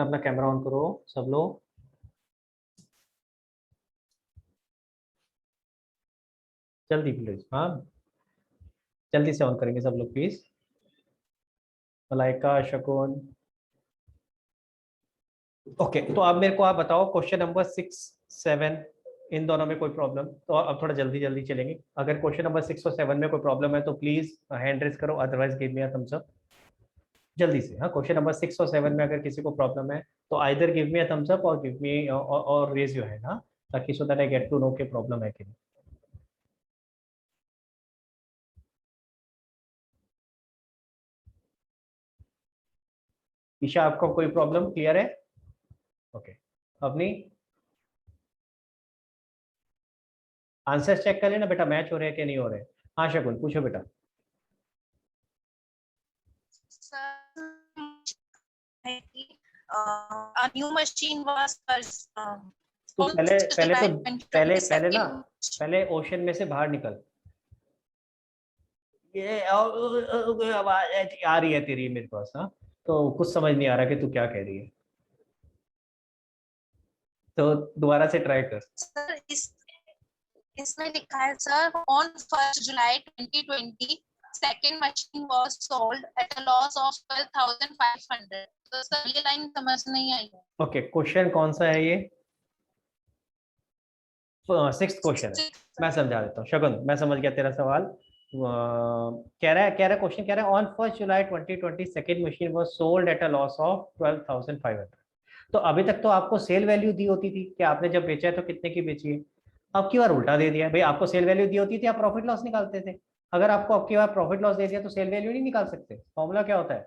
अपना camera on करो सब लोग। जल्दी प्लीज, हाँ जल्दी से ऑन करेंगे सब लोग प्लीज। मलाइका, शकुन। ओके, तो अब मेरे को आप बताओ क्वेश्चन नंबर 6, 7 इन दोनों में कोई प्रॉब्लम? तो अब थोड़ा जल्दी जल्दी चलेंगे। अगर क्वेश्चन नंबर 6 और 7 में कोई प्रॉब्लम है तो प्लीज हैंड रेज करो, otherwise give me a thumbs up जल्दी से। हाँ, क्वेश्चन नंबर 6 और 7 में अगर किसी को प्रॉब्लम है तो either give me a thumbs up और गिव मी और रेज योर हैंड, हाँ, ताकि so that I get to know के प्रॉब्लम है कि नहीं। ईशा, आपको कोई प्रॉब्लम क्लियर है? ओके, अपनी आंसर चेक कर लेना बेटा, मैच हो रहे हैं कि नहीं हो रहे। हाँ शकुन, पूछो बेटा। A new machine was तो पहले पहले तो पहले पहले ना 2022 पहले ओशन में से बाहर निकल। ये आवाज आ रही है तेरी मेरे पास, हाँ, तो कुछ समझ नहीं आ रहा कि तू क्या कह रही है, तो दोबारा से ट्राई कर। सर इसमें लिखा है sir on 1 July 2020 second machine was sold at a loss of 12,500। तो सर ये लाइन समझ नहीं आई है। ओके, क्वेश्चन कौन सा है ये? 6th क्वेश्चन है। मैं समझा देता हूँ शकुन, मैं समझ गया तेरा सवाल। कह रहा क्वेश्चन कह रहा है on 1 July 2020 second machine was sold at a loss of 12,500। तो अभी तक तो आपको सेल वैल्यू दी होती थी कि आपने जब बेचा है तो कितने की बेची है। अब की बार उल्टा दे दिया भाई, आपको सेल वैल्यू दी होती थी, आप प्रॉफिट लॉस निकालते थे। अगर आपको अब की बार प्रॉफिट लॉस दे दिया तो सेल वैल्यू नहीं निकाल सकते। फॉर्मूला क्या होता है?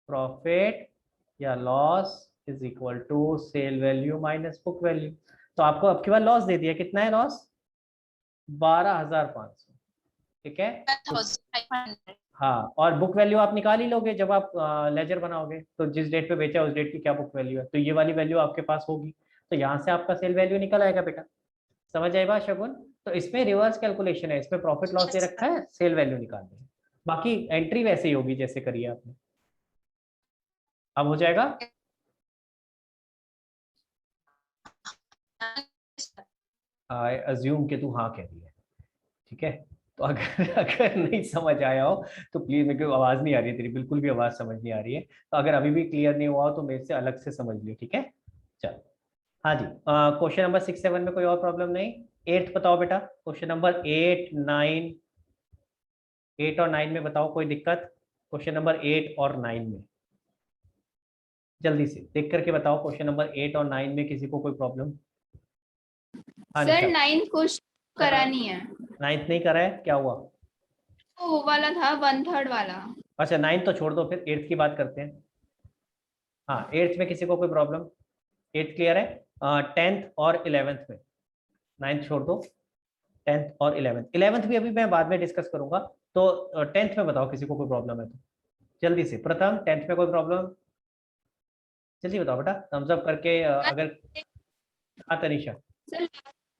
प्रॉफिट या loss is equal to sale value minus book value. तो आपको अब की बार लॉस दे दिया, कितना है लॉस? 12,500। ठीक है, तो 12,500। हाँ, और बुक वैल्यू आप निकाल ही लोगे जब आप लेजर बनाओगे, तो जिस डेट पे बेचा है उस डेट की क्या बुक वैल्यू है, तो ये वाली वैल्यू आपके पास होगी। तो यहाँ से आपका सेल वैल्यू निकल आएगा बेटा। समझ आए बात शगुन? तो इसमें रिवर्स कैलकुलेशन है, इसमें प्रॉफिट लॉस दे रखा है, सेल वैल्यू निकालनी है। बाकी एंट्री वैसे ही होगी जैसे करिए आपने। अब हो जाएगा। आई अज्यूम कि तू हाँ कह रही है। ठीक है, तो अगर अगर नहीं समझ आया हो तो प्लीज, मेरे को आवाज नहीं आ रही है तेरी, बिल्कुल भी आवाज समझ नहीं आ रही है, तो अगर अभी भी क्लियर नहीं हुआ हो तो मेरे से अलग से समझ लियो, ठीक है? चल, हाँ जी, क्वेश्चन नंबर 6, 7 में कोई और प्रॉब्लम नहीं। 8th बताओ बेटा, क्वेश्चन नंबर 8 और 9 में बताओ कोई दिक्कत? क्वेश्चन नंबर 8 और 9 में जल्दी से देख करके बताओ, क्वेश्चन नंबर 8 और 9 में किसी को कोई प्रॉब्लम? हाँ सर निशा। 9th क्वेश्चन करानी है। 9th नहीं करा है, क्या हुआ? तो वो वाला था 1/3 वाला। अच्छा, 9th तो छोड़ दो, फिर 8th की बात करते हैं। हाँ, 8th में किसी को कोई प्रॉब्लम? 8th क्लियर है। 10th और 11th में? 9th छोड़ दो, 10th और 11th भी अभी मैं बाद में डिस्कस करूंगा। तो 10th में बताओ किसी को कोई प्रॉब्लम है तो जल्दी से। प्रथम, 10th में कोई प्रॉब्लम? जल्दी बताओ बेटा, थम्स अप करके अगर। हाँ तनीषा। सर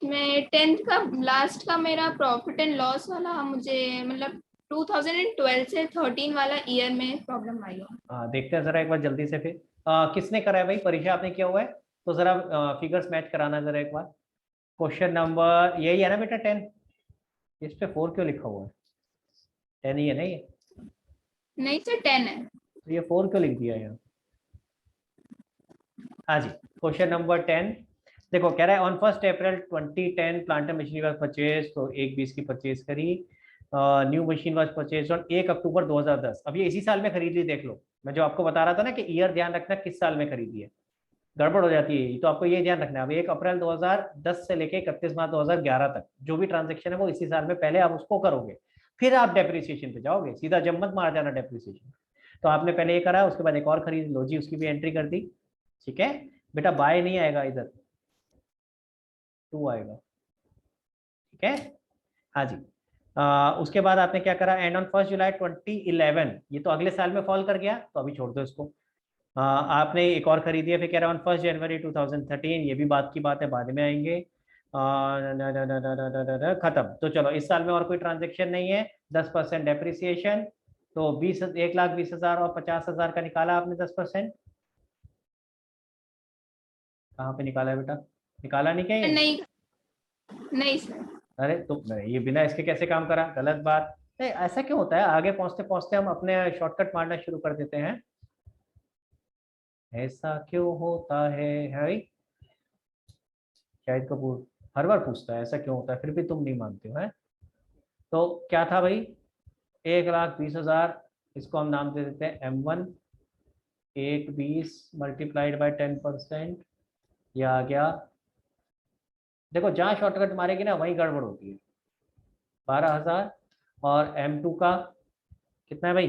मैं 10th का लास्ट का मेरा प्रॉफिट एंड लॉस वाला मुझे मतलब 2012 से 13 वाला ईयर में प्रॉब्लम आई है। देखते हैं जरा एक बार जल्दी से फिर। किसने करा है भाई? परीक्षा आपने किया हुआ है? तो जरा फिगर्स मैच कराना जरा एक बार। क्वेश्चन नंबर यही है ना बेटा, 10? इस पे 4 क्यों लिखा हुआ है? 10 ही है ना ये? नहीं सर 10 है। तो ये 4 क्यों लिख दिया यहाँ? हाँ जी, क्वेश्चन नंबर 10। देखो कह रहा है on 1 April 2010 planter machinery was purchase, तो 1/20 की परचेज करी। New machine was purchase on 1 अक्टूबर 2010। अब ये इसी साल में खरीद ली, देख लो मैं जो आपको बता रहा था ना कि ईयर ध्यान रखना किस साल में खरीदी है, गड़बड़ हो जाती है, तो आपको ये ध्यान रखना है। अब 1 अप्रैल 2010 से लेके 31 मार्च 2011 तक जो भी ट्रांजेक्शन है वो इसी साल में पहले आप उसको करोगे, फिर आप डेप्रिसिएशन पे जाओगे, सीधा जब मत मार जाना डेप्रिसिएशन। तो आपने पहले ये करा, उसके बाद एक और खरीद लो जी, उसकी भी एंट्री कर दी। ठीक है बेटा, बाय नहीं आएगा इधर, 2 आएगा। ठीक है, हाँ जी। उसके बाद आपने क्या करा? एंड ऑन 1 जुलाई 2011, ये तो अगले साल में फॉल कर गया, तो अभी छोड़ दो इसको। आपने एक और खरीदी है, फिर कह रहा है ऑन 1 जनवरी 2013, ये भी बात की बात है, बाद में आएंगे। खत्म। तो चलो, इस साल में और कोई ट्रांजेक्शन नहीं है, 10% डेप्रिसिएशन। तो 1,20,000 और 50,000 का निकाला आपने 10%। कहाँ पे निकाला है बेटा? निकाला नहीं क्या ये? नहीं नहीं सर। अरे तो नहीं, ये बिना इसके कैसे काम करा? गलत बात। नहीं, ऐसा क्यों होता है? आगे पहुंचते पहुंचते हम अपने शॉर्टकट मारना शुरू कर देते हैं। ऐसा क्यों होता है भाई? शाहिद कपूर हर बार पूछता है ऐसा क्यों होता है, फिर भी तुम नहीं मानते हो, है? तो क्या था भाई? 1,20,000, इसको हम नाम दे देते हैं M1। 1,20 मल्टीप्लाइड बाई 10%, यह आ गया। देखो जहाँ शॉर्टकट मारेगी ना वहीं गड़बड़ होती है। 12,000। और M2 का कितना है भाई?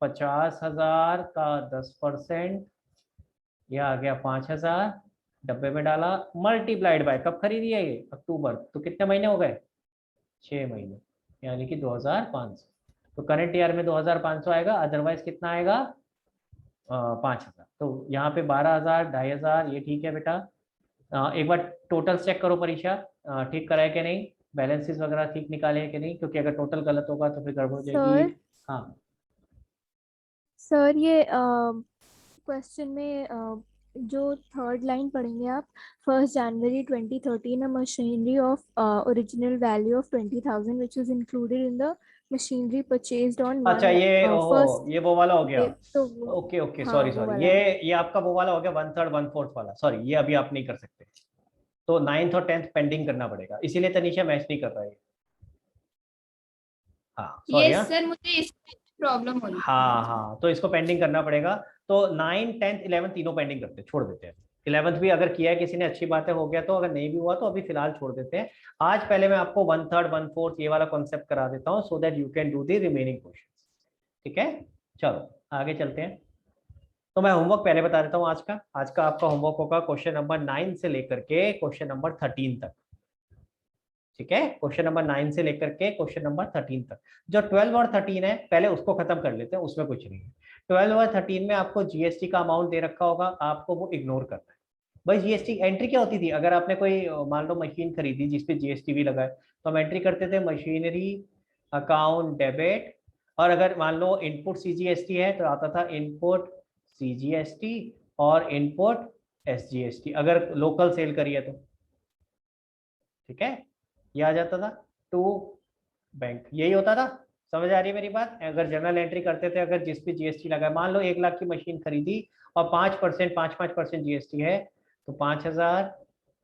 50,000 का 10%, यह आ गया 5,000। डब्बे में डाला, मल्टीप्लाइड बाय, कब खरीदी है ये? अक्टूबर, तो कितने महीने हो गए? 6 महीने, यानी कि 2,500। तो करंट ईयर में 2,500 आएगा, अदरवाइज कितना आएगा? 5,000। तो यहाँ पे 12,000, 2,500, ये ठीक है बेटा। एक बार टोटल चेक करो परीक्षा, ठीक करा है कि नहीं, बैलेंसेस वगैरह ठीक निकाले हैं कि नहीं, क्योंकि अगर टोटल गलत होगा तो फिर गड़बड़ हो जाएगी। सर हाँ सर ये क्वेश्चन में जो थर्ड लाइन पढ़ेंगे आप, 1 जनवरी 2013 a machinery of original value of 20,000 which was included in the machinery purchased on अच्छा, ये first ओहो, ये वो वाला हो गया। तो ओके ओके, हाँ सॉरी वो सॉरी, वाला है। ये आपका वो वाला हो गया, 1/3 1/4 वाला। सॉरी, ये अभी आप नहीं कर सकते, तो 9th और 10th पेंडिंग करना पड़ेगा, इसीलिए तनीषा मैच नहीं कर रहा है। हाँ सॉरी। ये हाँ सर मुझे इसमें प्रॉब्लम हो रही हाँ थी। हाँ, तो इसको पेंडिंग करना पड़ेगा। तो 9, 10th 11 तीनों पेंडिंग करते हैं, छोड़ देते हैं। 11th भी अगर किया है किसी ने, अच्छी बात है, हो गया तो। अगर नहीं भी हुआ तो अभी फिलहाल छोड़ देते हैं। आज पहले मैं आपको 1/3 1/4 ये वाला कॉन्सेप्ट करा देता हूँ, so that you can do the remaining question. ठीक है, चलो आगे चलते हैं। तो मैं होमवर्क पहले बता देता हूँ। आज का आपका होमवर्क होगा क्वेश्चन नंबर 9 से लेकर के क्वेश्चन नंबर 13 तक। ठीक है, क्वेश्चन नंबर 9 से लेकर के क्वेश्चन नंबर 13 तक। जो 12 और 13 है, पहले उसको खत्म कर लेते हैं, उसमें कुछ नहीं है। 12 और 13 में आपको जीएसटी का अमाउंट दे रखा होगा, आपको वो इग्नोर करना है। भाई जीएसटी एंट्री क्या होती थी? अगर आपने कोई मान लो मशीन खरीदी जिसपे जीएसटी भी लगा है, तो हम एंट्री करते थे मशीनरी अकाउंट डेबिट। और अगर मान लो इनपुट सीजीएसटी है तो आता था इनपुट सीजीएसटी और इनपुट एसजीएसटी, अगर लोकल सेल करी है तो। ठीक है, ये आ जाता था टू बैंक, यही होता था। समझ आ रही है मेरी बात? अगर जर्नल एंट्री करते थे, अगर जिस पे जीएसटी लगा है, मान लो 1 लाख की मशीन खरीदी और 5% 5% जीएसटी है, तो 5,000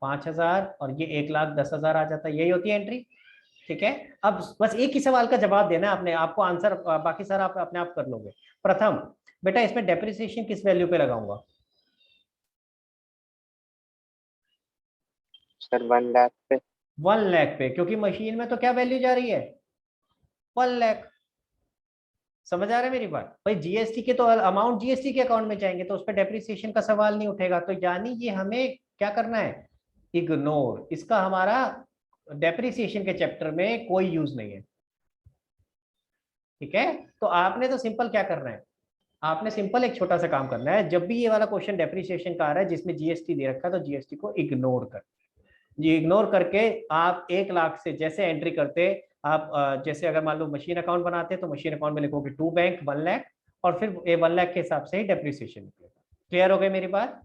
5,000 और ये 1,10,000 आ जाता है, यही होती है एंट्री। ठीक है, अब बस एक ही सवाल का जवाब देना है आपने, आपको आंसर बाकी सारा आप अपने आप कर लोगे। प्रथम बेटा, इसमें डेप्रिसिएशन किस वैल्यू पे लगाऊंगा? सर 1 लाख पे। 1 लाख पे, क्योंकि मशीन में तो क्या वैल्यू जा रही है? 1 लाख। समझ आ रहा है मेरी बात? भाई जीएसटी के तो अमाउंट जीएसटी के अकाउंट में जाएंगे, तो उस पर डेप्रिसिएशन का सवाल नहीं उठेगा। तो यानी ये हमें क्या करना है? इग्नोर। इसका हमारा डेप्रिसिएशन के चैप्टर में कोई यूज नहीं है। ठीक है, तो आपने तो सिंपल क्या करना है, आपने सिंपल एक छोटा सा काम करना है। जब भी ये वाला क्वेश्चन डेप्रिसिएशन का आ रहा है जिसमें जीएसटी दे रखा है, तो जीएसटी को इग्नोर कर, ये इग्नोर करके आप 1 लाख से जैसे एंट्री करते, आप जैसे अगर मान लो मशीन अकाउंट बनाते तो मशीन अकाउंट में लिखोगे टू बैंक 1 लाख, और फिर ये 1 लाख के हिसाब से ही डेप्रिसिएशन निकलेगा। क्लियर हो गई मेरी बात?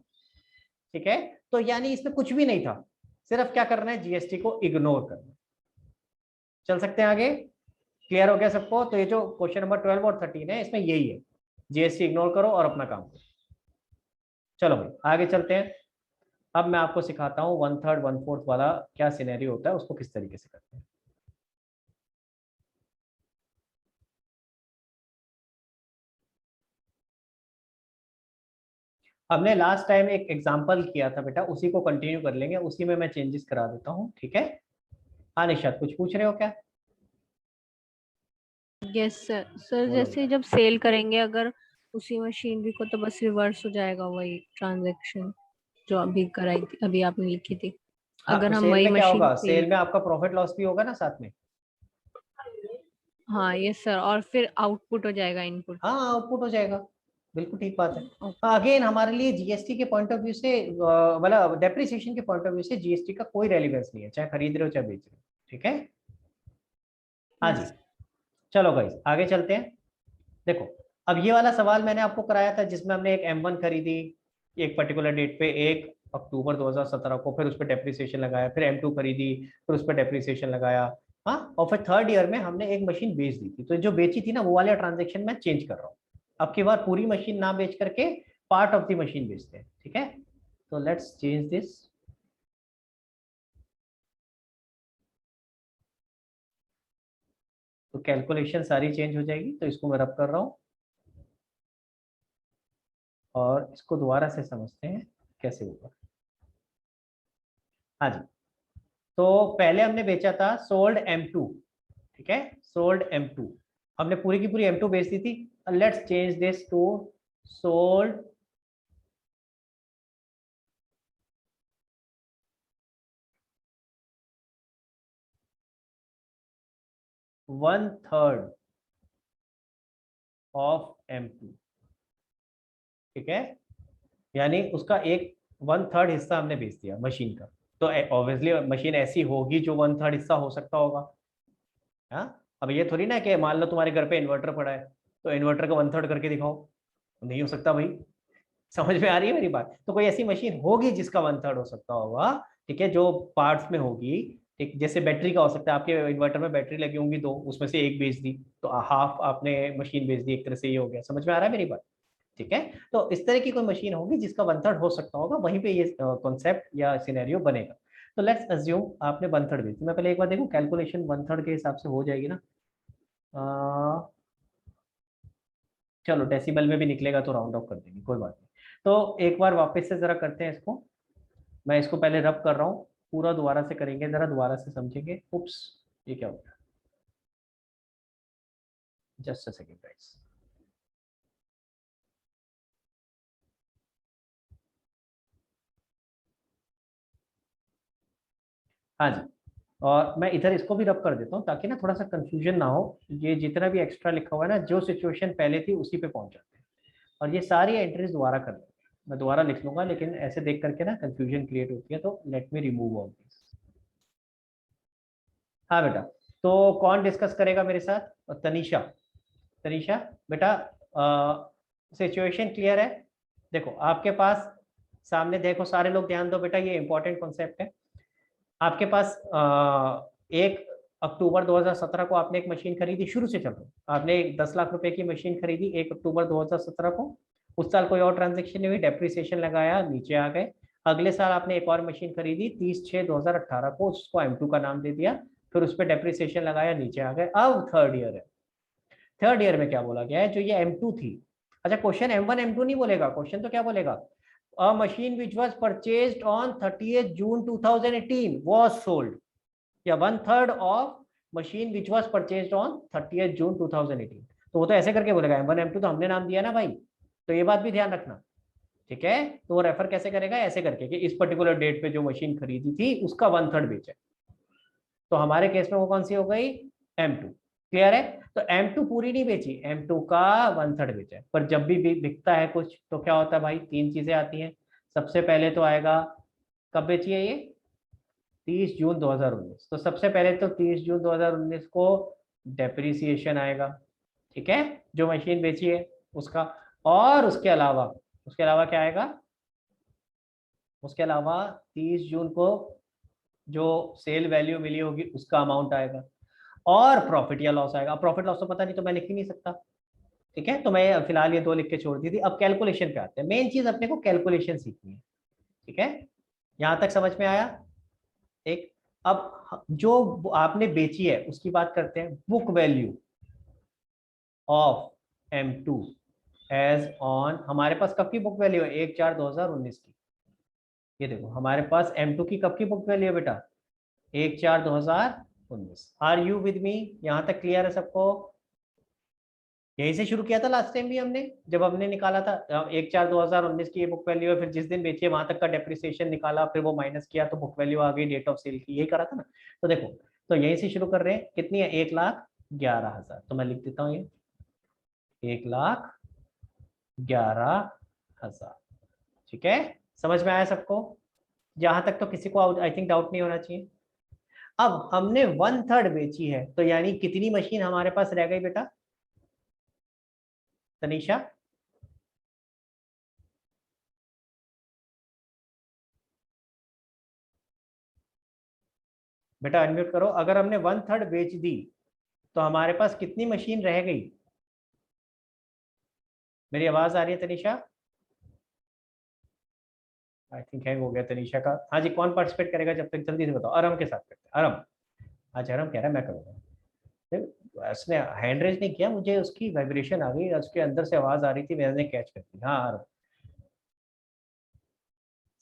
ठीक है, तो यानी इसमें कुछ भी नहीं था, सिर्फ क्या करना है, जीएसटी को इग्नोर करना। चल सकते हैं आगे? क्लियर हो गया सबको? तो ये जो क्वेश्चन नंबर 12 और 13 है, इसमें यही है, जीएसटी इग्नोर करो और अपना काम करो। चलो भाई आगे चलते हैं। अब मैं आपको सिखाता हूँ 1/3 1/4 वाला क्या सिनेरियो होता है, उसको किस तरीके से करते हैं। हमने लास्ट टाइम एक एग्जांपल किया था बेटा, उसी को कंटिन्यू कर लेंगे, उसी में मैं चेंजेस करा देता हूँ। ठीक है, हाँ निशात कुछ पूछ रहे हो क्या? Yes sir. सर बोलो जैसे जब सेल करेंगे अगर उसी मशीनरी को, तो बस रिवर्स हो जाएगा वही ट्रांजैक्शन जो अभी कराई थी, अभी आपने लिखी थी। हाँ, अगर तो हम सेल वही में क्या मशीन होगा? सेल, सेल में आपका प्रॉफिट लॉस भी होगा ना साथ में। हाँ यस सर, और फिर आउटपुट हो जाएगा इनपुट। हाँ आउटपुट हो जाएगा, बिल्कुल ठीक बात है। ओके। अगेन हमारे लिए जीएसटी के पॉइंट ऑफ व्यू से, मतलब डेप्रिसिएशन के पॉइंट ऑफ व्यू से जीएसटी का कोई रेलिवेंस नहीं है, चाहे खरीद रहे हो चाहे बेच रहे हो। ठीक है, हाँ जी, चलो गाइस आगे चलते हैं। देखो, अब ये वाला सवाल मैंने आपको कराया था जिसमें हमने एक M1 खरीदी एक पर्टिकुलर डेट पे, एक अक्टूबर 2017 को, फिर उस पर डेप्रिसिएशन लगाया, फिर M2 खरीदी, फिर उस पर डेप्रिसिएशन लगाया, हाँ, और फिर थर्ड ईयर में हमने एक मशीन बेच दी थी। तो जो बेची थी ना वो वाले ट्रांजेक्शन मैं चेंज कर रहा हूँ। अब की बार पूरी मशीन ना बेच करके पार्ट ऑफ द मशीन बेचते हैं, ठीक है। तो लेट्स चेंज दिस। तो कैलकुलेशन सारी चेंज हो जाएगी, तो इसको मैं रब कर रहा हूँ और इसको दोबारा से समझते हैं कैसे होगा। हाँ जी, तो पहले हमने बेचा था सोल्ड M2, ठीक है, सोल्ड M2, हमने पूरी की पूरी M2 बेच दी थी। Let's change this to sold one third of M2, ठीक है, यानी उसका एक वन थर्ड हिस्सा हमने बेच दिया मशीन का। तो ऑब्वियसली मशीन ऐसी होगी जो वन थर्ड हिस्सा हो सकता होगा। हाँ, अब ये थोड़ी ना कि मान लो तुम्हारे घर पे इन्वर्टर पड़ा है तो इन्वर्टर का वन थर्ड करके दिखाओ, नहीं हो सकता भाई। समझ में आ रही है मेरी बात? तो कोई ऐसी मशीन होगी जिसका वन थर्ड हो सकता होगा, ठीक है, जो पार्ट्स में होगी, ठीक, जैसे बैटरी का हो सकता है, आपके इन्वर्टर में बैटरी लगी होंगी दो, उसमें से एक बेच दी तो हाफ आपने मशीन बेच दी, एक तरह से ये हो गया। समझ में आ रहा है मेरी बात? ठीक है, तो इस तरह की कोई मशीन होगी जिसका वन थर्ड हो सकता होगा, वहीं पे ये कॉन्सेप्ट या सिनेरियो बनेगा। तो लेट्स अज्यूम आपने वन थर्ड बेच दी। मैं पहले एक बार देखूं कैलकुलेशन वन थर्ड के हिसाब से हो जाएगी ना। चलो डेसिमल में भी निकलेगा तो राउंड ऑफ कर देंगे, कोई बात नहीं। तो एक बार वापस से जरा करते हैं इसको। मैं इसको पहले रब कर रहा हूँ, पूरा दोबारा से करेंगे, जरा दोबारा से समझेंगे। उप्स, ये क्या हो गया? Just a second guys. हाँ जी, और मैं इधर इसको भी रब कर देता हूँ ताकि ना थोड़ा सा कंफ्यूजन ना हो। ये जितना भी एक्स्ट्रा लिखा हुआ है ना, जो सिचुएशन पहले थी उसी पे पहुंच जाते हैं। और ये सारी एंट्रीज दोबारा कर देंगे, मैं दोबारा लिख लूंगा, लेकिन ऐसे देख करके ना कंफ्यूजन क्रिएट होती है, तो let me remove all this. हाँ बेटा, तो कौन डिस्कस करेगा मेरे साथ? तनीषा। तनीषा बेटा, सिचुएशन क्लियर है? देखो आपके पास सामने, देखो सारे लोग ध्यान दो बेटा, ये इंपॉर्टेंट कॉन्सेप्ट है। आपके पास 1 अक्टूबर 2017 को आपने एक मशीन खरीदी, शुरू से चलो, आपने 10 लाख रुपए की मशीन खरीदी 1 अक्टूबर 2017 को। उस साल कोई और ट्रांजेक्शन नहीं हुई, डेप्रिसिएशन लगाया, नीचे आ गए। अगले साल आपने एक और मशीन खरीदी 30/6/2018 को, उसको M2 का नाम दे दिया, फिर उस पर डेप्रिसिएशन लगाया, नीचे आ गए। अब थर्ड ईयर है, थर्ड ईयर में क्या बोला गया है? जो ये M2 थी, अच्छा क्वेश्चन M1 M2 नहीं बोलेगा, क्वेश्चन तो क्या बोलेगा? A machine which was purchased on 30th June 2018 was sold, या one third of machine which was purchased on 30th June 2018। तो वो तो ऐसे करके बोलेगा, M1 M2 तो हमने नाम दिया ना भाई, तो ये बात भी ध्यान रखना, ठीक है। तो वो रेफर कैसे करेगा? ऐसे करके कि इस पर्टिकुलर डेट पे जो मशीन खरीदी थी उसका वन थर्ड बेचा है। तो हमारे केस में वो कौन सी हो गई? M2। क्लियर है? तो M2 पूरी नहीं बेची, M2 का वन थर्ड बेचा है। पर जब भी बिकता है कुछ तो क्या होता है भाई? तीन चीजें आती हैं। सबसे पहले तो आएगा, कब बेची है ये? 30 जून 2019। तो सबसे पहले तो 30 जून 2019 को डेप्रिसिएशन आएगा, ठीक है, जो मशीन बेची है उसका। और उसके अलावा क्या आएगा? उसके अलावा 30 जून को जो सेल वैल्यू मिली होगी उसका अमाउंट आएगा, और प्रॉफिट या लॉस आएगा। प्रॉफिट लॉस तो पता नहीं, तो मैं लिख ही नहीं सकता, ठीक है, तो मैं फिलहाल ये दो लिख के छोड़ दी थी। अब कैलकुलेशन पे आते हैं, मेन चीज अपने को कैलकुलेशन सीखनी है, ठीक है। यहां तक समझ में आया? एक, अब जो आपने बेची है उसकी बात करते हैं। Book value of M2 as on, हमारे पास कब की बुक वैल्यू है? 1/4/2019 की। ये देखो हमारे पास M2 की कब की बुक वैल्यू है बेटा? 1/4/2019। Are you with me? यहां तक क्लियर है सबको? यहीं से शुरू किया था लास्ट टाइम भी हमने, जब हमने निकाला था 1/4/2019 की ये बुक वैल्यू है, फिर जिस दिन बेची है वहां तक का डेप्रिसिएशन निकाला, फिर वो माइनस किया तो बुक वैल्यू आ गई डेट ऑफ सेल की, यही करा था ना। तो देखो, तो यहीं से शुरू कर रहे हैं, कितनी है? 1,11,000। तो मैं लिख देता हूँ ये 1,11,000, ठीक है। समझ में आया सबको? जहां तक तो किसी को आई थिंक डाउट नहीं होना चाहिए। अब हमने वन थर्ड बेची है, तो यानी कितनी मशीन हमारे पास रह गई बेटा? तनीषा, बेटा अनम्यूट करो। अगर हमने 1/3 बेच दी तो हमारे पास कितनी मशीन रह गई? मेरी आवाज आ रही है तनीषा? आई थिंक हैंग हो गया तनीषा का। हाँ जी, कौन पार्टिसिपेट करेगा जब तक? जल्दी से बताओ। आराम के साथ करते हैं। आराम, आज आराम कह रहा है मैं करूँगा। उसने हैंड रेज नहीं किया, मुझे उसकी वाइब्रेशन आ गई, उसके अंदर से आवाज आ रही थी, मैंने कैच कर दी। हाँ आराम,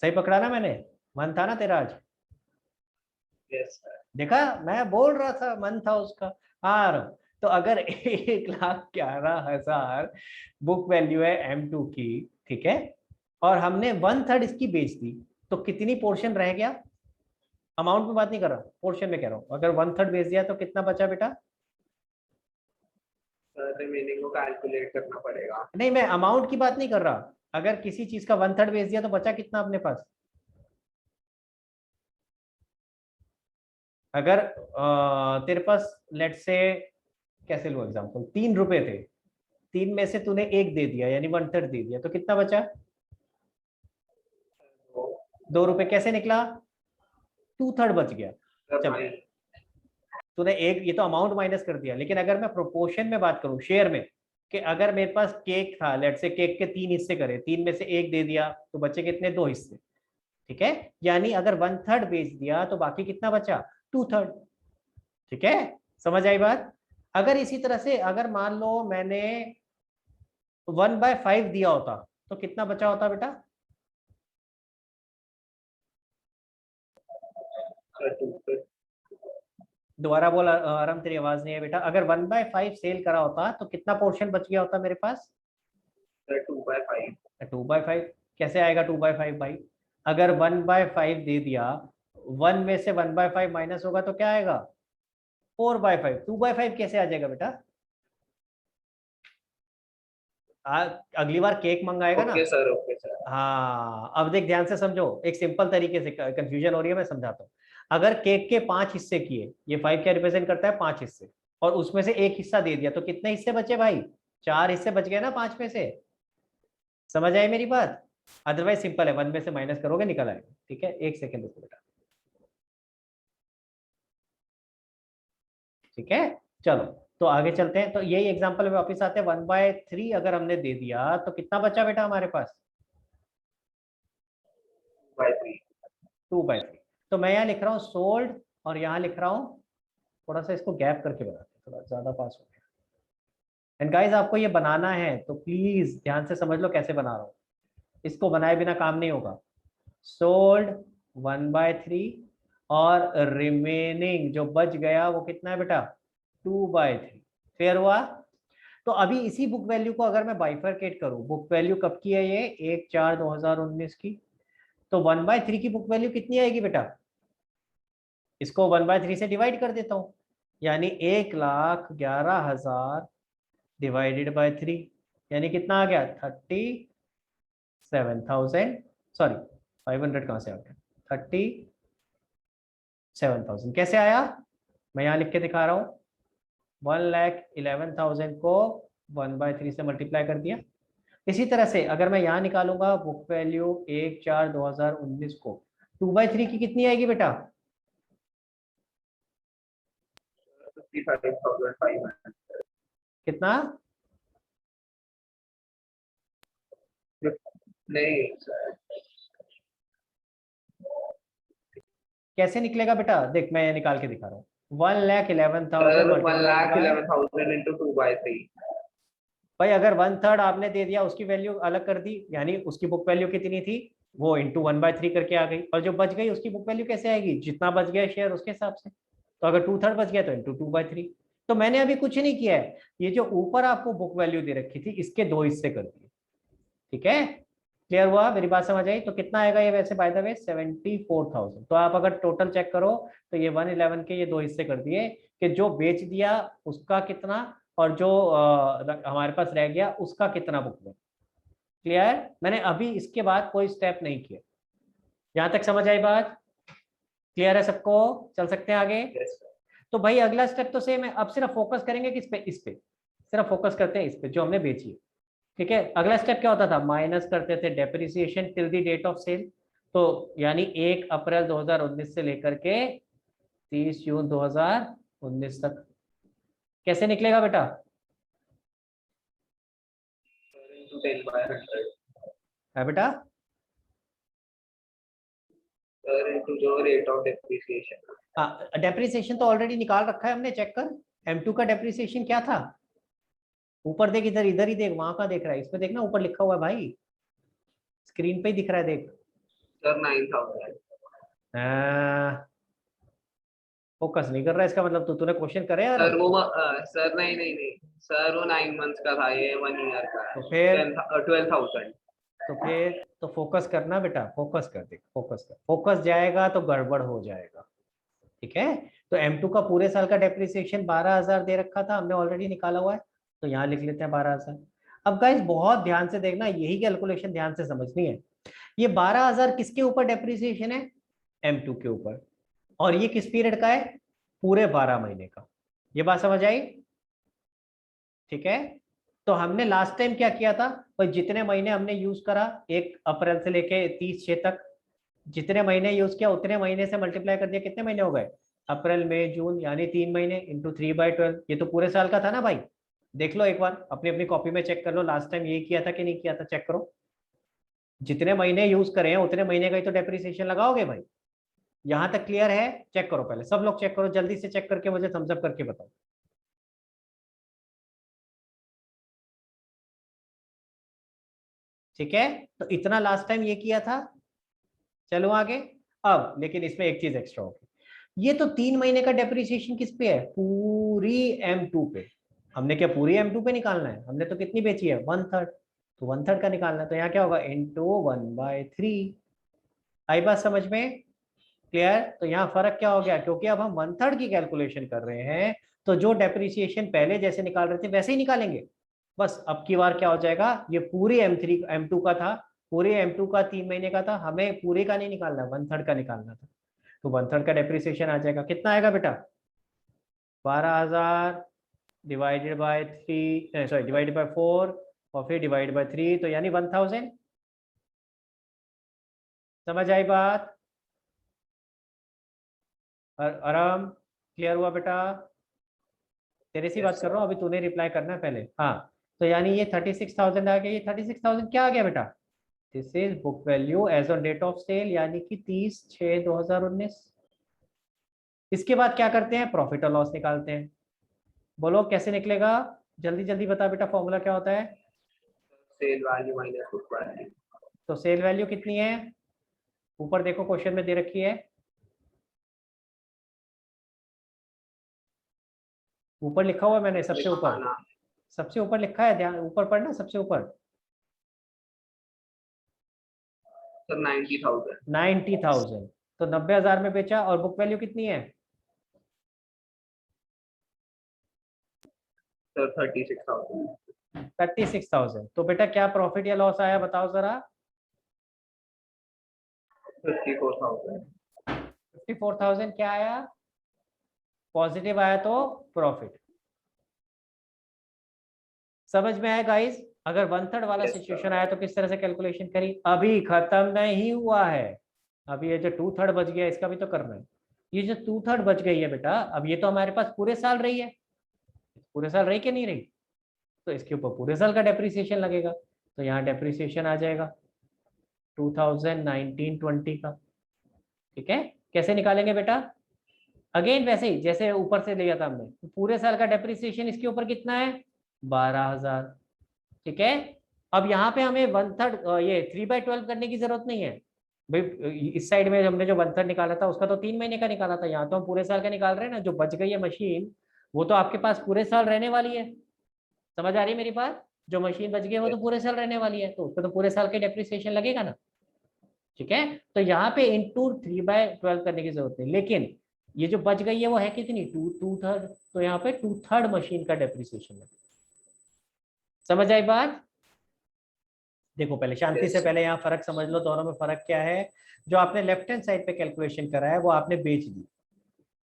सही पकड़ा ना मैंने? मन था ना तेरा आज? Yes sir. देखा, मैं बोल रहा था मन था उसका। हाँ आराम। तो अगर 1,11,000 बुक वैल्यू है M2 की, ठीक है, और हमने 1/3 इसकी बेच दी, तो कितनी पोर्शन रह गया? अमाउंट में बात नहीं कर रहा, पोर्शन में कह रहा हूँ। अगर 1/3 बेच दिया तो कितना बचा बेटा? सर रिमेनिंग को कैलकुलेट करना पड़ेगा। नहीं, मैं अमाउंट की बात नहीं कर रहा। अगर किसी चीज का 1/3 बेच दिया तो बचा कितना अपने पास? अगर तेरे पास लेट से, कैसे लो एग्जांपल, 3 रुपए थे, 3 में से तूने 1 दे दिया, यानी 1/3 दे दिया, तो कितना बचा? 2 रुपए। कैसे निकला? 2/3 बच गया। चल, तूने एक, ये तो अमाउंट माइनस कर दिया, लेकिन अगर मैं प्रोपोर्शन में बात करूं, शेयर में, कि अगर मेरे पास केक था, लेट से केक के 3 हिस्से करे, 3 में से 1 दे दिया, तो बचे कितने? 2 हिस्से, ठीक है। यानी अगर 1/3 बेच दिया तो बाकी कितना बचा? 2/3, ठीक है। समझ आई बात? अगर इसी तरह से अगर मान लो मैंने 1/5 दिया होता तो कितना बचा होता बेटा? दोबारा बोल आराम, तेरी आवाज नहीं है बेटा। अगर 1/5 सेल करा होता तो कितना पोर्शन बच गया होता मेरे पास? 2/5। 2/5 कैसे आएगा? 2/5 भाई, अगर 1/5 दे दिया, 1 में से 1/5 माइनस होगा तो क्या आएगा? 4/5। 2/5 कैसे आ जाएगा बेटा? अगली बार केक मंगाएगा ना। Okay sir, okay sir. हाँ, अब देख ध्यान से समझो, एक सिंपल तरीके से, कंफ्यूजन हो रही है, मैं समझाता हूँ। अगर केक के 5 हिस्से किए, ये 5 क्या रिप्रेजेंट करता है? 5 हिस्से, और उसमें से 1 हिस्सा दे दिया, तो कितने हिस्से बचे भाई? 4 हिस्से बच गए ना 5 में से। समझ आई मेरी बात? अदरवाइज सिंपल है, 1 में से माइनस करोगे निकल आएगा, ठीक है। 1 सेकेंड रुको बेटा, ठीक है। चलो, तो आगे चलते हैं। तो यही एग्जांपल में वापस आते हैं। 1/3 अगर हमने दे दिया तो कितना बचा बेटा हमारे पास? 2/3। 2/3। तो मैं यहाँ लिख रहा हूँ सोल्ड, और यहाँ लिख रहा हूँ, थोड़ा सा इसको गैप करके बनाते हैं, थोड़ा ज्यादा पास हो गया। एंड गाइस, आपको ये बनाना है तो प्लीज ध्यान से समझ लो कैसे बना रहा हूँ, इसको बनाए बिना काम नहीं होगा। सोल्ड 1/3, और रिमेनिंग जो बच गया वो कितना है बेटा? 2/3। फेयर हुआ? तो अभी इसी बुक वैल्यू को अगर मैं बाइफरकेट करूं, बुक वैल्यू कब की है ये? 1/4/2019 की। तो 1/3 की बुक वैल्यू कितनी आएगी बेटा? इसको 1/3 से डिवाइड कर देता हूं, यानी 1,11,000 डिवाइडेड बाय 3, यानी कितना आ गया? 37,000। सॉरी, 500 कहाँ से आ गया? 37,000 कैसे आया? मैं यहाँ लिख के दिखा रहा हूँ। 1,11,000 को 1/3 से मल्टीप्लाई कर दिया। इसी तरह से अगर मैं यहाँ निकालूंगा बुक वैल्यू 1/4/2019 को, 2/3 की कितनी आएगी बेटा? 55,500। कितना? नहीं सर। कैसे निकलेगा बेटा? देख मैं ये निकाल के दिखा रहा हूँ। 1,11,000 सर मल्टीप्लाइड बाय, 1,11,000 into 2/3। भाई अगर 1/3 आपने दे दिया, उसकी वैल्यू अलग कर दी, यानी उसकी बुक वैल्यू कितनी थी, वो इंटू 1/3 करके आ गई, और जो बच गई उसकी बुक वैल्यू कैसे आएगी? जितना बच गया शेयर उसके हिसाब से। तो अगर 2/3 बच गया तो इंटू 2/3। तो मैंने अभी कुछ नहीं किया है, ये जो ऊपर आपको बुक वैल्यू दे रखी थी इसके 2 हिस्से कर दिए, ठीक है। क्लियर हुआ? मेरी बात समझ आई? तो कितना आएगा ये वैसे बाय द वे? 74,000। तो आप अगर टोटल चेक करो तो ये 111 के ये 2 हिस्से कर दिए, कि जो बेच दिया उसका कितना, और जो हमारे पास रह गया उसका कितना बुक में। क्लियर? मैंने अभी इसके बाद कोई स्टेप नहीं किया। यहां तक समझ आई बात? क्लियर है सबको? चल सकते हैं आगे? Yes sir. तो भाई अगला स्टेप तो सेम है, अब सिर्फ फोकस करेंगे किस पे? इस पे सिर्फ फोकस करते हैं, इस पे जो हमने बेची है, ठीक है। अगला स्टेप क्या होता था? माइनस करते थे depreciation till the date of sale. तो यानी 1 अप्रैल 2019 से लेकर के 30 जून 2019 तक। कैसे निकलेगा बेटा? into 10/100 है बेटा? sir into जो rate of depreciation हाँ, डेप्रिसिएशन तो ऑलरेडी निकाल रखा है हमने, चेक कर। M2 का डेप्रिसिएशन क्या था? ऊपर देख, इधर इधर ही देख, वहां का देख रहा है, इसमें देखना ऊपर लिखा हुआ है भाई, स्क्रीन पे ही दिख रहा है, देख। sir 9,000 फोकस नहीं कर रहा है, इसका मतलब तूने क्वेश्चन करे यार। सर वो सर नहीं सर वो 9 मंथ्स का था, ये 1 ईयर का है। तो फिर 12,000 तो फोकस करना बेटा, फोकस कर, देख फोकस कर, फोकस जाएगा तो गड़बड़ हो जाएगा, ठीक है। तो M2 का पूरे साल का डेप्रिसिएशन 12,000 दे रखा था, हमने ऑलरेडी निकाला हुआ है, तो यहाँ लिख लेते हैं 12,000। अब गाइस बहुत ध्यान से देखना, यही कैलकुलेशन ध्यान से समझनी है। ये 12,000 किसके ऊपर डेप्रिसिएशन है? M2 के ऊपर। और ये किस पीरियड का है? पूरे 12 महीने का। ये बात समझ आई? ठीक है। तो हमने लास्ट टाइम क्या किया था भाई, जितने महीने हमने यूज करा 1 अप्रैल से लेके 30/6 तक, जितने महीने यूज किया उतने महीने से मल्टीप्लाई कर दिया, कितने महीने हो गए? अप्रैल मई जून, यानी 3 महीने इंटू 3/12। ये तो पूरे साल का था ना भाई, देख लो एक बार अपनी अपनी कॉपी में चेक कर लो, लास्ट टाइम यही किया था कि नहीं किया था, चेक करो। जितने महीने यूज करे हैं उतने महीने का ही तो डेप्रिसिएशन लगाओगे भाई। यहां तक क्लियर है? चेक करो पहले, सब लोग चेक करो, जल्दी से चेक करके मुझे थम्स अप करके बताओ। ठीक है, तो इतना लास्ट टाइम ये किया था। चलो आगे। अब लेकिन इसमें एक चीज एक्स्ट्रा होगी, ये तो 3 महीने का डेप्रिसिएशन किस पे है? पूरी M2 पे। हमने क्या पूरी M2 पे निकालना है? हमने तो कितनी बेची है? 1/3, तो 1/3 का निकालना है, तो यहाँ क्या होगा? इंटू 1/3। आई बात समझ में? क्लियर? तो यहाँ फर्क क्या हो गया, क्योंकि अब हम 1/3 की कैलकुलेशन कर रहे हैं, तो जो डेप्रिसिएशन पहले जैसे निकाल रहे थे वैसे ही निकालेंगे। बस अब की बार क्या हो जाएगा, ये पूरी M2 का था, पूरे M2 का 3 महीने का था, हमें पूरे का नहीं निकालना, 1/3 का निकालना था। तो 1/3 का डेप्रिसिएशन आ जाएगा, कितना आएगा बेटा? 12,000 divided by 3, sorry divided by 4 और फिर डिवाइडेड बाय 3, तो यानी 1,000। समझ आई बात? आराम? क्लियर हुआ बेटा? तेरे से बात कर रहा हूँ, अभी तूने रिप्लाई करना है पहले। हाँ, तो यानी ये 36,000 आ गया। ये 36,000 क्या आ गया बेटा? This is book value as on date of sale, यानी कि 30/6/2019। इसके बाद क्या करते हैं? प्रॉफिट और लॉस निकालते हैं। बोलो कैसे निकलेगा? जल्दी जल्दी बता बेटा, फॉर्मूला क्या होता है? Sale value minus book value. तो सेल वैल्यू कितनी है? ऊपर देखो क्वेश्चन में दे रखी है, ऊपर लिखा हुआ है मैंने, सबसे ऊपर, सबसे ऊपर लिखा है, ध्यान ऊपर पढ़ना, सबसे ऊपर। सर 90,000 90,000, तो 90,000 में बेचा, और बुक वैल्यू कितनी है? सर 36,000 36,000। तो बेटा क्या प्रॉफिट या लॉस आया, बताओ जरा? 54,000 54,000 क्या आया? पॉजिटिव आया, तो प्रॉफिट। समझ में आया गाइस? अगर 1/3 वाला Yes, सिचुएशन sir. आया तो किस तरह से कैलकुलेशन करी? अभी खत्म नहीं हुआ है, अभी ये जो 2/3 बच गया इसका भी तो करना है। ये जो 2/3 बच गई है बेटा, अब ये तो हमारे पास पूरे साल रही है, पूरे साल रही कि नहीं रही? तो इसके ऊपर पूरे साल का डेप्रिसिएशन लगेगा, तो यहाँ डेप्रिसिएशन आ जाएगा 2019-20 का। ठीक है, कैसे निकालेंगे बेटा? अगेन वैसे ही जैसे ऊपर से लिया था हमने, तो पूरे साल का डेप्रिसिएशन इसके ऊपर कितना है? 12,000। ठीक है, अब यहाँ पे हमें 1/3 ये 3/12 करने की जरूरत नहीं है भाई। इस साइड में हमने जो 1/3 निकाला था उसका तो 3 महीने का निकाला था, यहाँ तो हम पूरे साल का निकाल रहे हैं ना। जो बच गई है मशीन वो तो आपके पास पूरे साल रहने वाली है। समझ आ रही है मेरी बात? जो मशीन बच गई है वो तो पूरे साल रहने वाली है, तो उसको तो पूरे साल के डेप्रिसिएशन लगेगा ना। ठीक है, तो यहाँ पे इंटू 3/12 करने की जरूरत नहीं, लेकिन ये जो बच गई है वो है कितनी? 2/3, तो यहाँ पे 2/3 मशीन का डेप्रिसिएशन है। समझ आई बात? देखो पहले शांति से, पहले यहाँ फर्क समझ लो, दोनों में फर्क क्या है। जो आपने लेफ्ट हैंड साइड पे कैलकुलेशन करा है वो आपने बेच दी,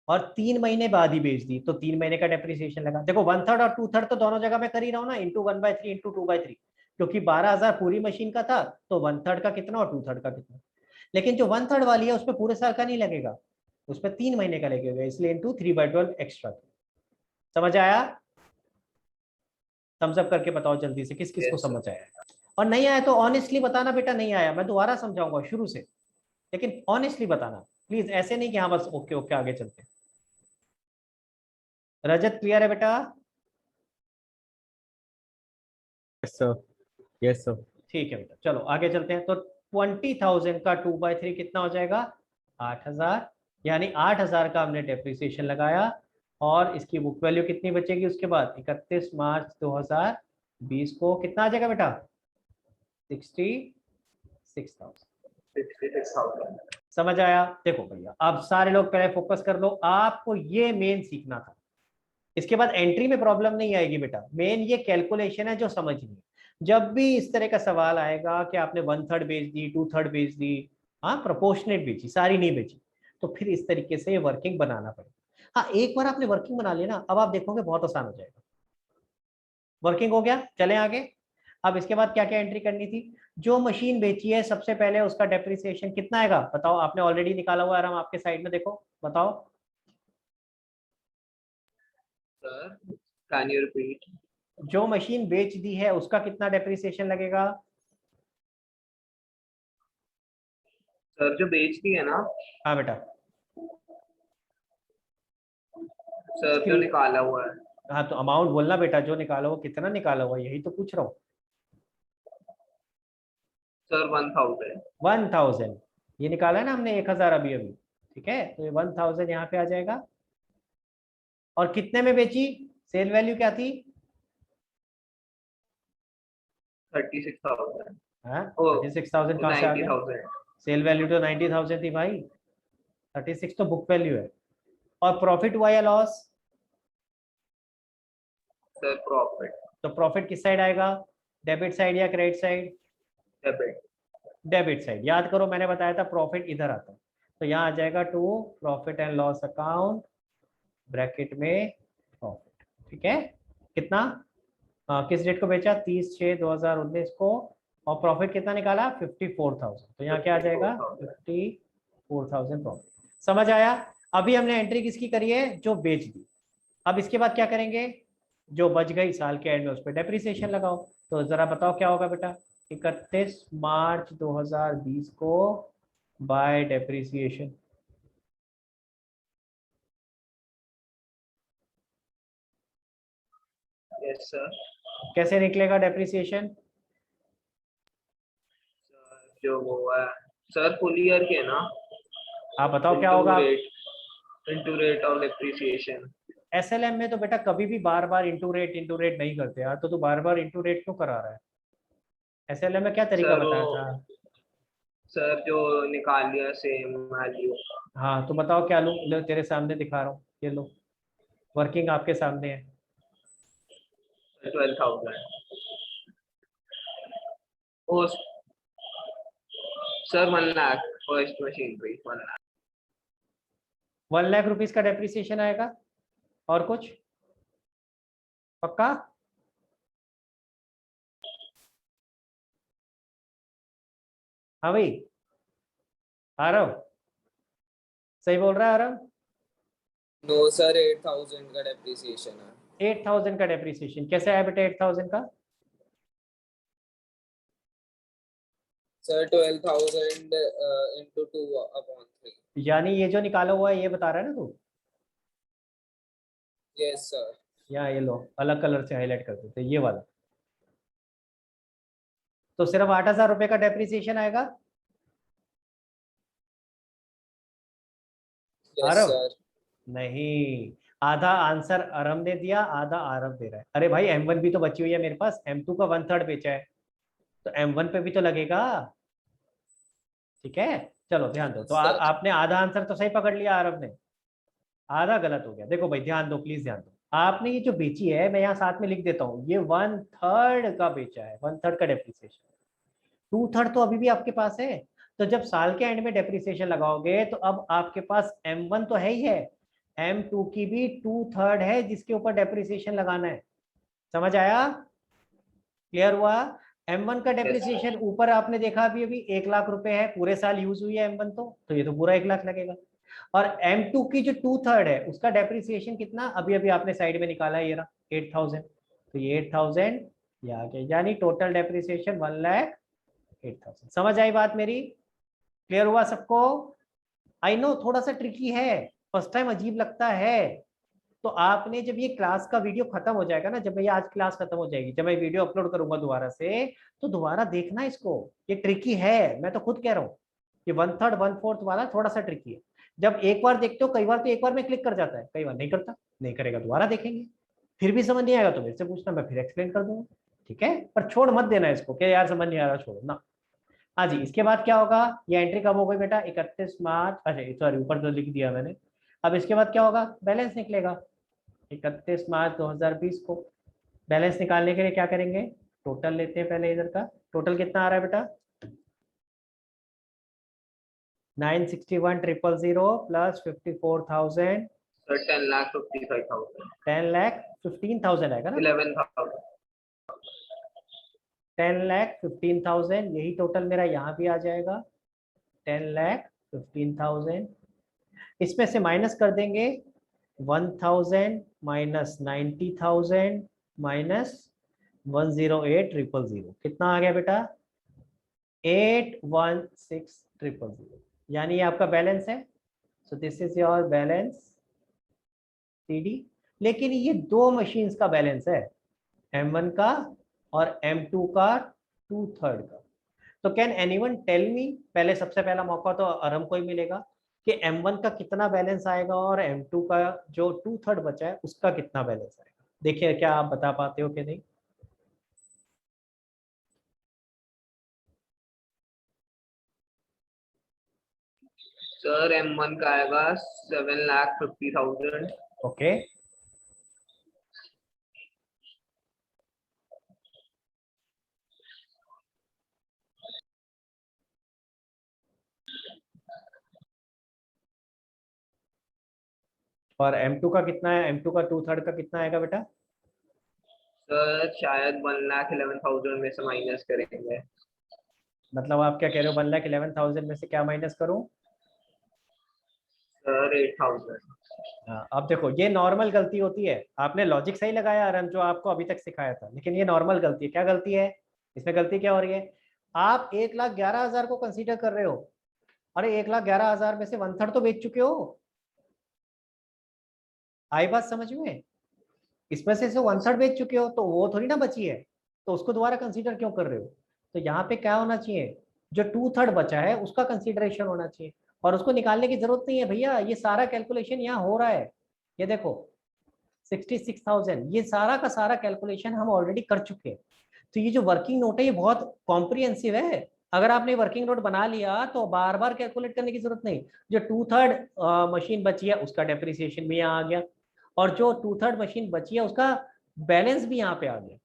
और 3 महीने बाद ही बेच दी, तो 3 महीने का डेप्रिसिएशन लगा। देखो 1/3 और 2/3 तो दोनों जगह मैं कर ही रहा हूँ ना, इंटू 1/3 इंटू 2/3, क्योंकि 12,000 पूरी मशीन का था, तो 1/3 का कितना और 2/3 का कितना। लेकिन जो 1/3 वाली है उसमें पूरे साल का नहीं लगेगा, उसमें 3 महीने का लेके गए, इसलिए इंटू 3/12 एक्स्ट्रा। समझ आया? थम्स अप करके बताओ जल्दी से किस किस को Yes, sir. समझ आया। और नहीं आया तो ऑनेस्टली बताना बेटा नहीं आया, मैं दोबारा समझाऊंगा शुरू से, लेकिन ऑनेस्टली बताना प्लीज, ऐसे नहीं कि हाँ बस ओके ओके आगे चलते हैं। रजत क्लियर है बेटा? Yes, sir. Yes, sir. ठीक है बेटा, चलो आगे चलते हैं। तो 20,000 का 2/3 कितना हो जाएगा? 8,000। यानी 8,000 का हमने डेप्रिसिएशन लगाया, और इसकी बुक वैल्यू कितनी बचेगी उसके बाद? 31 मार्च 2020 को कितना आ जाएगा बेटा? 66,000। 66,000. समझ आया? देखो भैया, अब सारे लोग पहले फोकस कर लो, आपको ये मेन सीखना था। इसके बाद एंट्री में प्रॉब्लम नहीं आएगी बेटा, मेन ये कैलकुलेशन है जो समझनी है। जब भी इस तरह का सवाल आएगा कि आपने 1/3 बेच दी, 2/3 बेच दी, हाँ प्रोपोर्शनेट बेची, सारी नहीं बेची, तो फिर इस तरीके से ये वर्किंग बनाना पड़ेगा। हाँ एक बार आपने वर्किंग बना लिया ना, अब आप देखोगे बहुत आसान हो जाएगा। वर्किंग हो गया, चलें आगे। अब इसके बाद क्या क्या एंट्री करनी थी? जो मशीन बेची है सबसे पहले उसका डेप्रिसिएशन कितना आएगा बताओ? आपने ऑलरेडी निकाला हुआ है, आराम आपके साइड में देखो, बताओ। Sir, can you repeat? जो मशीन बेच दी है उसका कितना डेप्रिसिएशन लगेगा? Sir, जो बेचती है ना, हाँ बेटा। सर जो निकाला हुआ है। हाँ तो अमाउंट बोलना बेटा, जो निकाला हुआ कितना निकाला हुआ, यही तो पूछ रहा हूँ। सर 1,000. 1,000 ये निकाला है ना हमने, 1,000 अभी अभी, ठीक है। तो ये 1,000 यहाँ पे आ जाएगा। और कितने में बेची? सेल वैल्यू क्या थी? 36,000. हाँ ओ, 36,000 कहाँ से आ गया? 90,000. सेल वैल्यू तो 90,000 थी भाई, 36 तो बुक वैल्यू है। और प्रॉफिट हुआ या लॉस? Sir profit. तो प्रॉफिट किस साइड आएगा? डेबिट साइड या credit side? Debit. Debit side. याद करो मैंने बताया था प्रॉफिट इधर आता है, तो यहाँ आ जाएगा to profit and loss account bracket में प्रॉफिट, ठीक है। कितना किस डेट को बेचा? 30/6/2019 को। और प्रॉफिट कितना निकाला? 54,000। तो यहाँ क्या आ जाएगा? 54,000 प्रॉफिट। समझ आया? अभी हमने एंट्री किसकी करी है? जो बेच दी। अब इसके बाद क्या करेंगे? जो बच गई साल के एंड में उस पर डेप्रिसिएशन लगाओ। तो जरा बताओ क्या होगा बेटा? 31 मार्च 2020 को बाय डेप्रिसिएशन। Yes sir. कैसे निकलेगा डेप्रिसिएशन? जो वो है सर फुल ईयर के ना, आप बताओ क्या होगा? Into rate of depreciation. SLM में तो बेटा कभी भी बार बार इंटू रेट नहीं करते यार, तो तू बार बार इंटू रेट क्यों करा रहा है? एसएलएम में क्या तरीका सर बताया वो था? सर जो निकाल लिया सेम वैल्यू. हाँ तो बताओ क्या लूं? लो तेरे सामने दिखा रहा हूँ, ये लो, वर्किंग आपके सामने है। 12,000. Oh sir 1 lakh first machinery 1 lakh. 1 lakh rupees का डेप्रिसिएशन आएगा। और कुछ पक्का? हाँ भाई आरव, सही बोल रहा है आरव? नो सर 8,000 का डेप्रिसिएशन है। 8,000 का डेप्रिसिएशन कैसे आया बेटा? 8,000 का सर 12,000 into 2/3. यानी ये जो निकाला हुआ है ये बता रहा है ना तू? Yes sir. यहाँ ये लो अलग कलर से हाईलाइट कर देते, ये वाला। तो सिर्फ 8,000 रुपए का डेप्रिसिएशन आएगा। Yes Aarav sir. नहीं, आधा आंसर अरम ने दिया, आधा आरव दे रहा है। अरे भाई M1 भी तो बची हुई है मेरे पास, M2 का 1/3 बेचा है, तो M1 पे भी तो लगेगा, ठीक है। चलो ध्यान दो। तो आपने आधा आंसर तो सही पकड़ लिया, आरव ने आधा गलत हो गया। देखो भाई ध्यान दो, प्लीज ध्यान दो। आपने ये जो बेची है, मैं यहाँ साथ में लिख देता हूँ, ये 1/3 का बेचा है, 1/3 का डेप्रिसिएशन। 2/3 तो अभी भी आपके पास है। तो जब साल के एंड में डेप्रिसिएशन लगाओगे तो अब आपके पास M1 तो है ही है, M2 की भी 2/3 है जिसके ऊपर डेप्रिसिएशन लगाना है। समझ आया? क्लियर हुआ? M1 का डेप्रिसिएशन ऊपर आपने देखा अभी अभी 1 लाख रुपए है, पूरे साल यूज हुई है M1 तो ये तो पूरा 1 लाख लगेगा। और M2 की जो 2/3 है उसका डेप्रिसिएशन कितना, अभी अभी आपने साइड में निकाला है, ये रहा 8000, तो ये 8000 ये आ गया, यानी टोटल डेप्रिसिएशन 1,08,000। समझ आई बात मेरी, क्लियर हुआ सबको? आई नो थोड़ा सा ट्रिकी है, फर्स्ट टाइम अजीब लगता है, तो आपने जब ये क्लास का वीडियो खत्म हो जाएगा ना, जब मैं ये आज क्लास खत्म हो जाएगी, जब मैं वीडियो अपलोड करूंगा दोबारा से, तो दोबारा देखना इसको, ये ट्रिकी है, मैं तो खुद कह रहा हूँ, ये 1/3 1/4 वाला थोड़ा सा ट्रिकी है। जब एक बार देखते हो, कई बार तो एक बार में क्लिक कर जाता है, कई बार नहीं करता, नहीं करेगा दोबारा देखेंगे, फिर भी समझ नहीं आएगा तो मेरे से पूछना, मैं फिर एक्सप्लेन कर दूंगा, ठीक है? पर छोड़ मत देना इसको कि यार समझ नहीं आ रहा, छोड़ो ना। हाँ जी, इसके बाद क्या होगा, ये एंट्री कब हो गई बेटा, 31 मार्च, अच्छा सॉरी ऊपर तो लिख दिया मैंने। अब इसके बाद क्या होगा, बैलेंस निकलेगा 31 मार्च 2020 को। बैलेंस निकालने के लिए क्या करेंगे, टोटल लेते हैं पहले, इधर का टोटल कितना आ रहा है बेटा, 961,000 प्लस 54,000, सर 10,55,000, 10,15,000 आएगा ना, 11,000, 10,15,000, यही टोटल मेरा यहाँ भी आ जाएगा 10,15,000। इसमें से माइनस कर देंगे 1,000 माइनस 90,000 माइनस 108,000, कितना आ गया बेटा, 816,000, यानी ये आपका बैलेंस है। So this is your balance CD। लेकिन ये दो मशीन्स का बैलेंस है, M1 का और M2 का 2/3 का। तो कैन एनीवन टेल मी, पहले सबसे पहला मौका तो अरम को ही मिलेगा, कि M1 का कितना बैलेंस आएगा और M2 का जो 2/3 बचा है उसका कितना बैलेंस आएगा। देखिए क्या आप बता पाते हो कि नहीं। सर M1 का आएगा 7,50,000, ओके, और M2 का कितना है, M2 का 2/3 का कितना आएगा बेटा, सर शायद 1,11,000 में से माइनस करेंगे। मतलब आप क्या कह रहे हो, 1,11,000 में से क्या माइनस करूं, सर 8,000। हाँ, अब देखो ये नॉर्मल गलती होती है, आपने लॉजिक सही लगाया अरम, जो आपको अभी तक सिखाया था, लेकिन ये नॉर्मल गलती है। क्या गलती है इसमें, गलती क्या हो रही है, आप 1,11,000 को कंसीडर कर रहे हो, अरे 1,11,000 में से 1/3 तो बेच चुके हो, आई बात समझ में, इसमें से 1/3 बेच चुके हो, तो वो थोड़ी ना बची है, तो उसको दोबारा कंसीडर क्यों कर रहे हो। तो यहाँ पे क्या होना चाहिए, जो 2/3 बचा है उसका कंसीडरेशन होना चाहिए, और उसको निकालने की जरूरत नहीं है भैया, ये सारा कैलकुलेशन यहाँ हो रहा है, ये देखो 66,000, ये सारा का सारा कैलकुलेशन हम ऑलरेडी कर चुके हैं। तो ये जो वर्किंग नोट है ये बहुत कॉम्प्रिहेंसिव है, अगर आपने वर्किंग नोट बना लिया तो बार बार कैलकुलेट करने की जरूरत नहीं। जो 2/3 मशीन बची है उसका डेप्रिसिएशन भी यहाँ आ गया, और जो 2/3 मशीन बची है उसका बैलेंस भी यहाँ पे आ गया।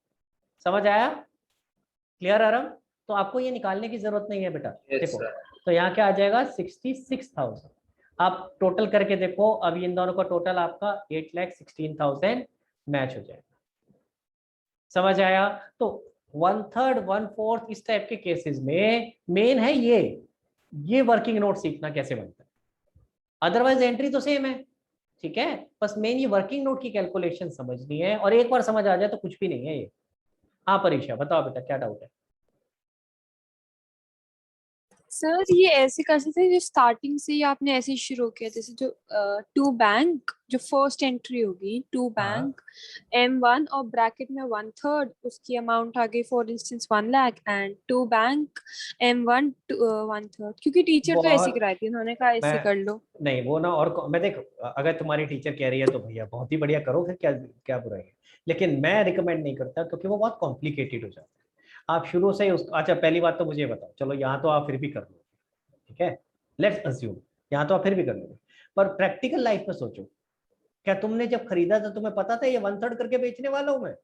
समझ आया, क्लियर आराम? तो आपको ये निकालने की जरूरत नहीं है बेटा। देखो तो यहाँ क्या आ जाएगा 66,000, आप टोटल करके देखो, अभी इन दोनों का टोटल आपका 8,16,000 मैच हो जाएगा। समझ आया? तो 1/3 1/4 इस टाइप के केसेस में मेन है ये वर्किंग नोट सीखना कैसे बनता है, अदरवाइज एंट्री तो सेम है, ठीक है, बस मेन ये वर्किंग नोट की कैलकुलेशन समझनी है, और एक बार समझ आ जाए तो कुछ भी नहीं है ये। हाँ परीक्षा बताओ बेटा क्या डाउट है। सर ये ऐसे कर सकते हैं जो स्टार्टिंग से ही आपने ऐसे ही शुरू किया, जैसे जो टू बैंक जो फर्स्ट एंट्री होगी, टू बैंक M1 और ब्रैकेट में 1/3 उसकी अमाउंट आ गई for instance 1 lakh, and to bank M1 1/3, क्योंकि टीचर तो ऐसे कराई थी, उन्होंने कहा ऐसे कर लो। नहीं वो ना, और मैं देखो अगर तुम्हारी टीचर कह रही है तो भैया बहुत ही बढ़िया करो, फिर क्या क्या बुराई है, लेकिन मैं रिकमेंड नहीं करता क्योंकि वो बहुत कॉम्प्लिकेटेड हो जाता है। आप शुरू से ही अच्छा पहली बात तो मुझे बताओ, चलो यहाँ तो आप फिर भी कर लो, ठीक है, लेट्स अज्यूम यहाँ तो आप फिर भी कर लोगे, पर प्रैक्टिकल लाइफ में सोचो, क्या तुमने जब खरीदा था तुम्हें पता था ये 1/3 करके बेचने वाला हूं मैं?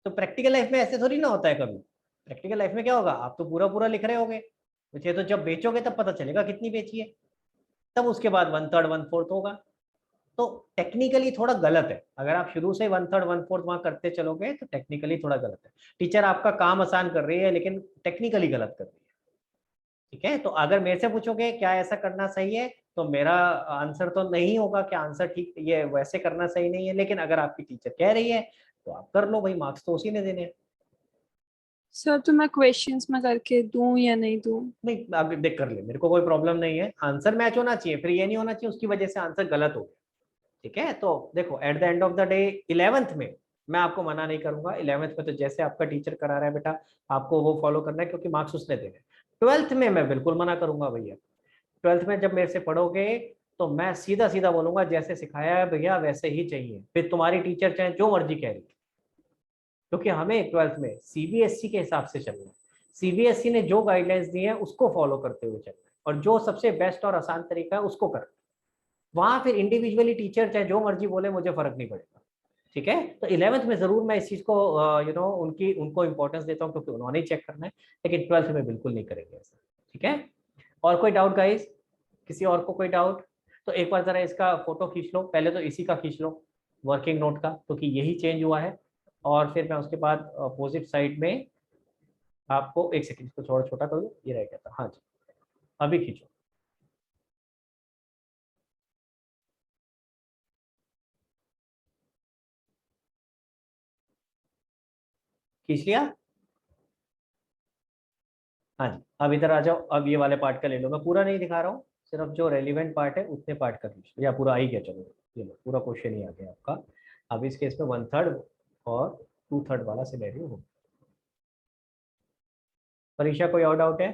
तो प्रैक्टिकल लाइफ में ऐसे थोड़ी ना होता है कभी। प्रैक्टिकल लाइफ में क्या होगा, आप तो पूरा पूरा लिख रहे होगे, तो जब बेचोगे तब पता चलेगा कितनी बेची है, तब उसके बाद 1/3 1/4 होगा। तो टेक्निकली थोड़ा गलत है, अगर आप शुरू से 1/3 1/4 वहां करते चलोगे तो टेक्निकली थोड़ा गलत है। टीचर आपका काम आसान कर रही है लेकिन टेक्निकली गलत कर रही है, ठीक है। तो अगर मेरे से पूछोगे क्या ऐसा करना सही है, तो मेरा आंसर तो नहीं होगा कि आंसर ठीक ये वैसे करना सही नहीं है, लेकिन अगर आपकी टीचर कह रही है तो आप कर लो भाई, मार्क्स तो उसी ने देने हैं। सर तो मैं क्वेश्चंस में करके दूं या नहीं दूं? नहीं आप देख कर ले, मेरे को कोई प्रॉब्लम नहीं है, आंसर मैच होना चाहिए, फिर ये नहीं होना चाहिए उसकी वजह से आंसर गलत हो गया। ठीक है, तो देखो at the end of the day 11th में मैं आपको मना नहीं करूंगा, 11th में तो जैसे आपका टीचर करा रहा है बेटा आपको वो फॉलो करना है, क्योंकि मार्क्स उसने देने। 12th में मैं बिल्कुल मना करूंगा भैया। 12th में जब मेरे से पढ़ोगे तो मैं सीधा सीधा बोलूंगा जैसे सिखाया है भैया वैसे ही चाहिए, फिर तुम्हारी टीचर चाहे जो मर्जी कह रही है, क्योंकि हमें 12th में सीबीएसई के हिसाब से चलना है। सीबीएसई ने जो गाइडलाइंस दी है उसको फॉलो करते हुए चलना है, और जो सबसे बेस्ट और आसान तरीका है उसको करना है। वहां फिर इंडिविजुअली टीचर चाहे जो मर्जी बोले, मुझे फर्क नहीं पड़ेगा। ठीक है, तो 11th में जरूर मैं इस चीज को उनको इंपॉर्टेंस देता हूँ, क्योंकि उन्होंने ही चेक करना है, लेकिन 12th में बिल्कुल नहीं करेंगे ऐसा। ठीक है, और कोई डाउट गाइस? किसी और को कोई डाउट? तो एक बार जरा इसका फोटो खींच लो, पहले तो इसी का खींच लो वर्किंग नोट का, क्योंकि यही चेंज हुआ है। और फिर मैं उसके बाद अपोजिट साइड में आपको एक सेकंड इसको थोड़ा छोटा कर दो, ये रह गया था। हाँ जी, अभी खींचो। खींच लिया? हाँ जी, अब इधर आ जाओ, अब ये वाले पार्ट का ले लो, मैं पूरा नहीं दिखा रहा हूँ, सिर्फ जो रेलिवेंट पार्ट है उतने पार्ट का लीजिए, या पूरा आ ही गया, चलो ये लो पूरा क्वेश्चन ही आ गया आपका। अब इस केस में 1/3 और 2/3 वाला सिनेरियो हो। परीक्षा कोई और डाउट है?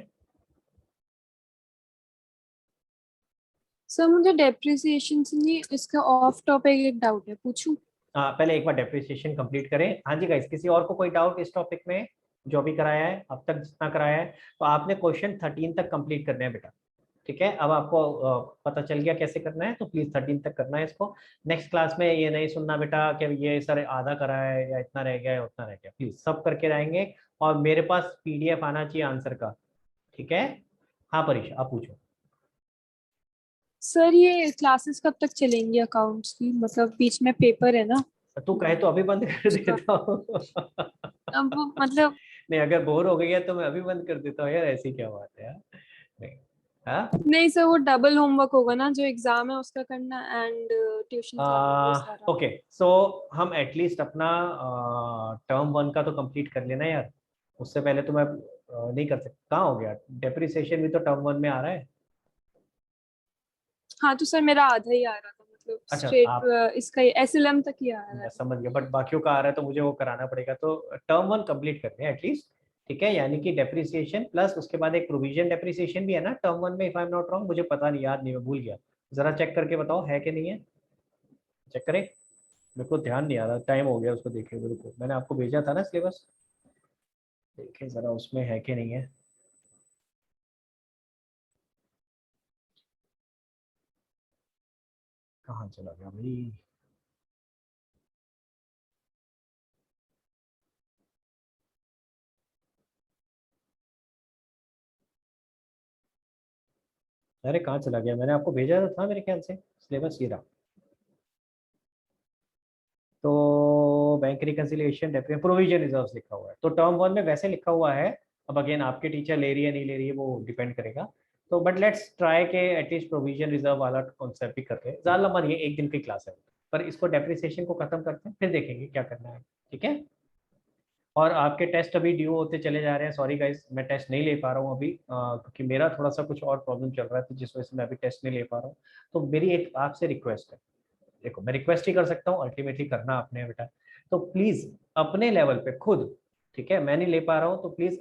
सर मुझे डेप्रिसिएशन से नहीं, इसका ऑफ टॉपिक एक डाउट है, पूछूं? पहले एक बार डेप्रिसिएशन कंप्लीट करें। हाँ जी गाइस, किसी और को कोई डाउट इस टॉपिक में जो भी कराया है अब तक जितना कराया है? तो आपने क्वेश्चन 13 तक कंप्लीट करना है बेटा। ठीक है, अब आपको पता चल गया कैसे करना है, तो प्लीज 13 तक करना है इसको। नेक्स्ट क्लास में ये नहीं सुनना बेटा कि ये सर आधा करा है या इतना रह गया है उतना रह गया, प्लीज सब करके रहेंगे। और मेरे पास पीडीएफ आना चाहिए आंसर का। ठीक है, हाँ परीक्षा आप पूछो। सर ये क्लासेस कब तक चलेंगी अकाउंट्स की, मतलब बीच में पेपर है ना? तू कहे तो अभी बंद कर उसका देता हूँ। अब मतलब नहीं, अगर बोर हो गई है तो मैं अभी बंद कर देता हूँ यार, ऐसी क्या बात है यार। नहीं, हाँ नहीं सर, वो डबल होमवर्क होगा ना, जो एग्जाम है उसका करना एंड ट्यूशन का भी, वो सारा। ओके, सो हम एटलीस्ट अपना टर्म 1 का तो कंप्लीट कर लेना यार, उससे पहले तो मैं नहीं कर सकता। कहाँ हो गया डेप्रिसिएशन भी, तो टर्म 1 में आ रहा है। हाँ तो सर मेरा आधा ही आ रहा था, मतलब अच्छा आप, स्ट्रेट इसका एसएलएम तक ही आ रहा मैं है। समझ गया, बट बाकियों का आ रहा है तो मुझे वो कराना पड़ेगा, तो टर्म 1 कंप्लीट करते हैं एटलीस्ट। ठीक है, यानी कि डेप्रिसिएशन प्लस उसके बाद एक प्रोविजन डेप्रिसिएशन भी है ना टर्म 1 में, if I am not wrong, मुझे पता नहीं, याद नहीं, मैं भूल गया। जरा चेक करके बताओ है कि नहीं है, चेक करें। मेरे को ध्यान नहीं आ रहा, टाइम हो गया उसको देखे हुए को, मैंने आपको भेजा था ना सिलेबस, देखें जरा उसमें है कि नहीं है। कहाँ चला गया भाई? अरे कहाँ चला गया, मैंने आपको भेजा तो था मेरे ख्याल से सिलेबस, ये रहा। तो बैंक रिकंसिलिएशन प्रोविजन रिजर्व्स लिखा हुआ है, तो टर्म 1 में वैसे लिखा हुआ है। अब अगेन आपके टीचर ले रही है नहीं ले रही है वो डिपेंड करेगा, तो बट लेट्स ट्राई के एटलीस्ट प्रोविजन रिजर्व वाला कॉन्सेप्ट भी करते हैं। ज्यादा लंबा नहीं है, एक दिन की क्लास है, पर इसको डेप्रिसिएशन को खत्म करते हैं फिर देखेंगे क्या करना है। ठीक है, और आपके टेस्ट अभी ड्यू होते चले जा रहे हैं। सॉरी गाइस, मैं टेस्ट नहीं ले पा रहा हूँ अभी, क्योंकि मेरा थोड़ा सा कुछ और प्रॉब्लम चल रहा है, तो जिस वजह से मैं अभी टेस्ट नहीं ले पा रहा हूँ। तो मेरी एक आपसे रिक्वेस्ट है, देखो मैं रिक्वेस्ट ही कर सकता हूँ, अल्टीमेटली करना आपने बेटा, तो प्लीज अपने लेवल पे खुद, ठीक है मैं नहीं ले पा रहा हूँ तो प्लीज